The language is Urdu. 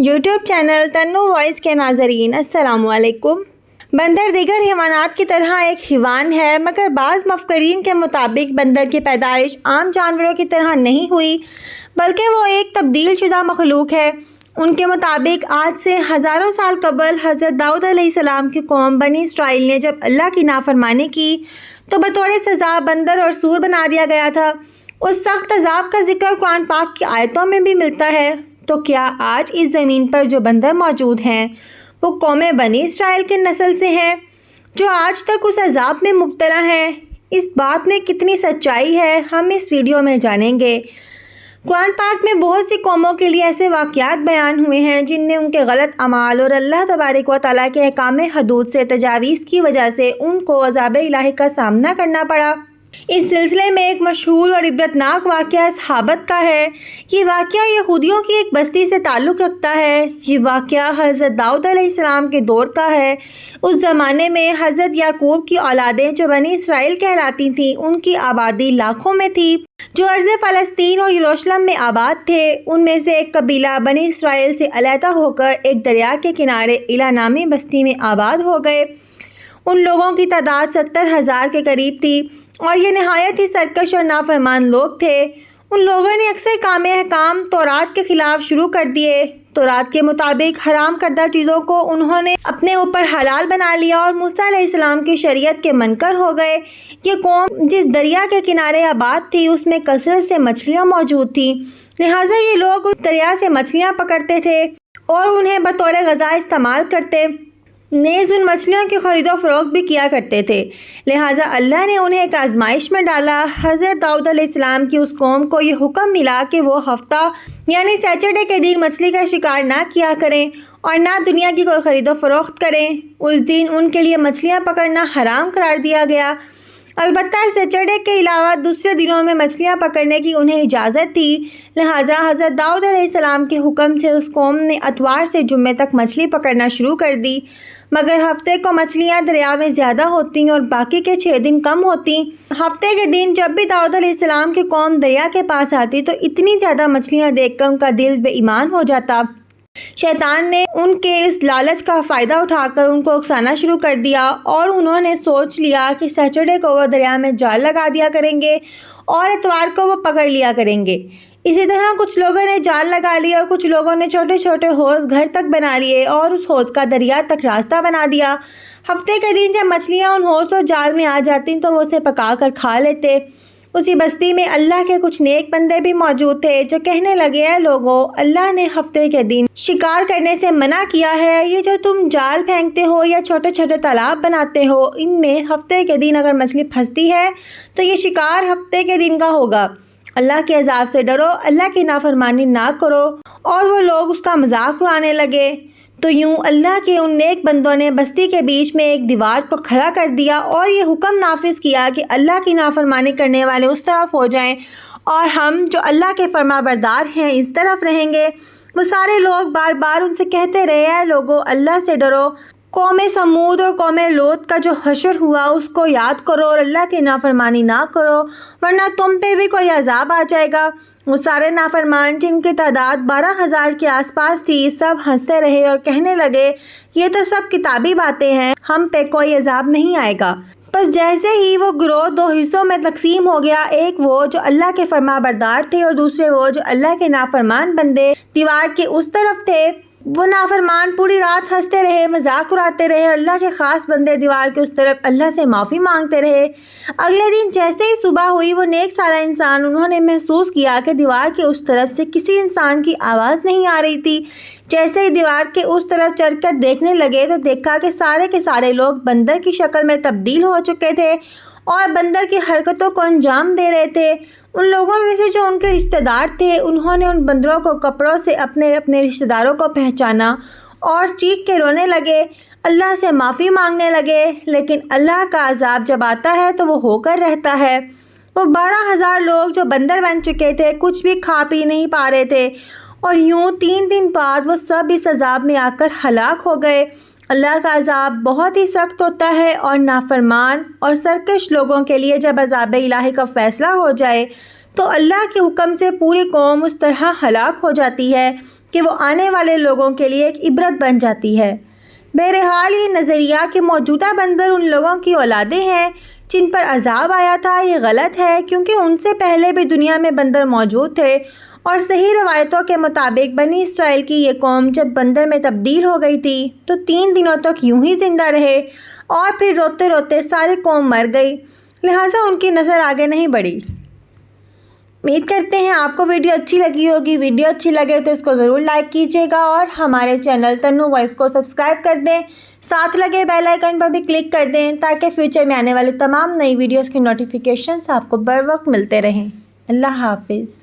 یوٹیوب چینل تنو وائس کے ناظرین السلام علیکم۔ بندر دیگر حیوانات کی طرح ایک حیوان ہے، مگر بعض مفکرین کے مطابق بندر کی پیدائش عام جانوروں کی طرح نہیں ہوئی بلکہ وہ ایک تبدیل شدہ مخلوق ہے۔ ان کے مطابق آج سے ہزاروں سال قبل حضرت داؤد علیہ السلام کی قوم بنی اسرائیل نے جب اللہ کی نافرمانی کی تو بطور سزا بندر اور سور بنا دیا گیا تھا۔ اس سخت عذاب کا ذکر قرآن پاک کی آیتوں میں بھی ملتا ہے۔ تو کیا آج اس زمین پر جو بندر موجود ہیں وہ قوم بنی اسرائیل کے نسل سے ہیں جو آج تک اس عذاب میں مبتلا ہیں؟ اس بات میں کتنی سچائی ہے ہم اس ویڈیو میں جانیں گے۔ قرآن پاک میں بہت سی قوموں کے لیے ایسے واقعات بیان ہوئے ہیں جن میں ان کے غلط اعمال اور اللہ تبارک و تعالیٰ کے احکام حدود سے تجاویز کی وجہ سے ان کو عذاب الہی کا سامنا کرنا پڑا۔ اس سلسلے میں ایک مشہور اور عبرتناک واقعہ صحابت کا ہے۔ یہ واقعہ یہودیوں کی ایک بستی سے تعلق رکھتا ہے۔ یہ واقعہ حضرت داؤد علیہ السلام کے دور کا ہے۔ اس زمانے میں حضرت یعقوب کی اولادیں جو بنی اسرائیل کہلاتی تھیں، ان کی آبادی لاکھوں میں تھی جو ارض فلسطین اور یروشلم میں آباد تھے۔ ان میں سے ایک قبیلہ بنی اسرائیل سے علیحدہ ہو کر ایک دریا کے کنارے ایلا نامی بستی میں آباد ہو گئے۔ ان لوگوں کی تعداد 70,000 کے قریب تھی اور یہ نہایت ہی سرکش اور نافرمان لوگ تھے۔ ان لوگوں نے اکثر کام احکام تورات کے خلاف شروع کر دیے۔ تورات کے مطابق حرام کردہ چیزوں کو انہوں نے اپنے اوپر حلال بنا لیا اور موسیٰ علیہ السلام کی شریعت کے منکر ہو گئے۔ یہ قوم جس دریا کے کنارے آباد تھی اس میں کثرت سے مچھلیاں موجود تھیں، لہٰذا یہ لوگ اس دریا سے مچھلیاں پکڑتے تھے اور انہیں بطور غذا استعمال کرتے، نیز ان مچھلیوں کی خرید و فروخت بھی کیا کرتے تھے۔ لہٰذا اللہ نے انہیں ایک آزمائش میں ڈالا۔ حضرت داؤد علیہ السلام کی اس قوم کو یہ حکم ملا کہ وہ ہفتہ یعنی سیچرڈے کے دن مچھلی کا شکار نہ کیا کریں اور نہ دنیا کی کوئی خرید و فروخت کریں۔ اس دن ان کے لیے مچھلیاں پکڑنا حرام قرار دیا گیا۔ البتہ سیچرڈے کے علاوہ دوسرے دنوں میں مچھلیاں پکڑنے کی انہیں اجازت تھی۔ لہٰذا حضرت داؤد علیہ السلام کے حکم سے اس قوم نے اتوار سے جمعے تک مچھلی پکڑنا شروع کر دی، مگر ہفتے کو مچھلیاں دریا میں زیادہ ہوتیں اور باقی کے 6 دن کم ہوتیں۔ ہفتے کے دن جب بھی داؤد علیہ السلام کی قوم دریا کے پاس آتی تو اتنی زیادہ مچھلیاں دیکھ کر ان کا دل بے ایمان ہو جاتا۔ شیطان نے ان کے اس لالچ کا فائدہ اٹھا کر ان کو اکسانا شروع کر دیا اور انہوں نے سوچ لیا کہ سیچرڈے کو وہ دریا میں جال لگا دیا کریں گے اور اتوار کو وہ پکڑ لیا کریں گے۔ اسی طرح کچھ لوگوں نے جال لگا لی اور کچھ لوگوں نے چھوٹے چھوٹے حوض گھر تک بنا لیے اور اس حوض کا دریا تک راستہ بنا دیا۔ ہفتے کے دن جب مچھلیاں ان حوض اور جال میں آ جاتی تو وہ اسے پکا کر کھا لیتے۔ اسی بستی میں اللہ کے کچھ نیک بندے بھی موجود تھے جو کہنے لگے، اے لوگو، اللہ نے ہفتے کے دن شکار کرنے سے منع کیا ہے۔ یہ جو تم جال پھینکتے ہو یا چھوٹے چھوٹے تالاب بناتے ہو، ان میں ہفتے کے دن اگر مچھلی پھنستی ہے تو یہ شکار ہفتے کے دن کا ہوگا۔ اللہ کے عذاب سے ڈرو، اللہ کی نافرمانی نہ کرو۔ اور وہ لوگ اس کا مذاق اڑانے لگے۔ تو یوں اللہ کے ان نیک بندوں نے بستی کے بیچ میں ایک دیوار کو کھڑا کر دیا اور یہ حکم نافذ کیا کہ اللہ کی نافرمانی کرنے والے اس طرف ہو جائیں اور ہم جو اللہ کے فرما بردار ہیں اس طرف رہیں گے۔ وہ سارے لوگ بار بار ان سے کہتے رہے، اے لوگو، اللہ سے ڈرو۔ قوم سمود اور قوم لوط کا جو حشر ہوا اس کو یاد کرو اور اللہ کی نافرمانی نہ کرو ورنہ تم پہ بھی کوئی عذاب آ جائے گا۔ وہ سارے نافرمان جن کی تعداد 12,000 کے آس پاس تھی سب ہنستے رہے اور کہنے لگے، یہ تو سب کتابی باتیں ہیں، ہم پہ کوئی عذاب نہیں آئے گا۔ بس جیسے ہی وہ گروہ 2 حصوں میں تقسیم ہو گیا، ایک وہ جو اللہ کے فرما بردار تھے اور دوسرے وہ جو اللہ کے نافرمان بندے دیوار کے اس طرف تھے، وہ نافرمان پوری رات ہنستے رہے، مذاق اڑاتے رہے اور اللہ کے خاص بندے دیوار کے اس طرف اللہ سے معافی مانگتے رہے۔ اگلے دن جیسے ہی صبح ہوئی وہ نیک سالہ انسان انہوں نے محسوس کیا کہ دیوار کے اس طرف سے کسی انسان کی آواز نہیں آ رہی تھی۔ جیسے ہی دیوار کے اس طرف چڑھ کر دیکھنے لگے تو دیکھا کہ سارے کے سارے لوگ بندر کی شکل میں تبدیل ہو چکے تھے اور بندر کی حرکتوں کو انجام دے رہے تھے۔ ان لوگوں میں سے جو ان کے رشتہ دار تھے انہوں نے ان بندروں کو کپڑوں سے اپنے رشتہ داروں کو پہچانا اور چیخ کے رونے لگے، اللہ سے معافی مانگنے لگے۔ لیکن اللہ کا عذاب جب آتا ہے تو وہ ہو کر رہتا ہے۔ وہ 12,000 لوگ جو بندر بن چکے تھے کچھ بھی کھا پی نہیں پا رہے تھے اور یوں 3 دن بعد وہ سب اس عذاب میں آ کر ہلاک ہو گئے۔ اللہ کا عذاب بہت ہی سخت ہوتا ہے اور نافرمان اور سرکش لوگوں کے لیے جب عذاب الہی کا فیصلہ ہو جائے تو اللہ کے حکم سے پوری قوم اس طرح ہلاک ہو جاتی ہے کہ وہ آنے والے لوگوں کے لیے ایک عبرت بن جاتی ہے۔ بہرحال یہ نظریہ کہ موجودہ بندر ان لوگوں کی اولادیں ہیں جن پر عذاب آیا تھا، یہ غلط ہے، کیونکہ ان سے پہلے بھی دنیا میں بندر موجود تھے، اور صحیح روایتوں کے مطابق بنی اسرائیل کی یہ قوم جب بندر میں تبدیل ہو گئی تھی تو 3 دنوں تک یوں ہی زندہ رہے اور پھر روتے روتے ساری قوم مر گئی، لہٰذا ان کی نسل آگے نہیں بڑھی۔ امید کرتے ہیں آپ کو ویڈیو اچھی لگی ہوگی۔ ویڈیو اچھی لگے تو اس کو ضرور لائک کیجیے گا اور ہمارے چینل تنو وائس کو سبسکرائب کر دیں، ساتھ لگے بیل آئیکن پر بھی کلک کر دیں تاکہ فیوچر میں آنے والی تمام نئی ویڈیوز کی نوٹیفیکیشنز آپ کو بر وقت ملتے رہیں۔ اللہ حافظ۔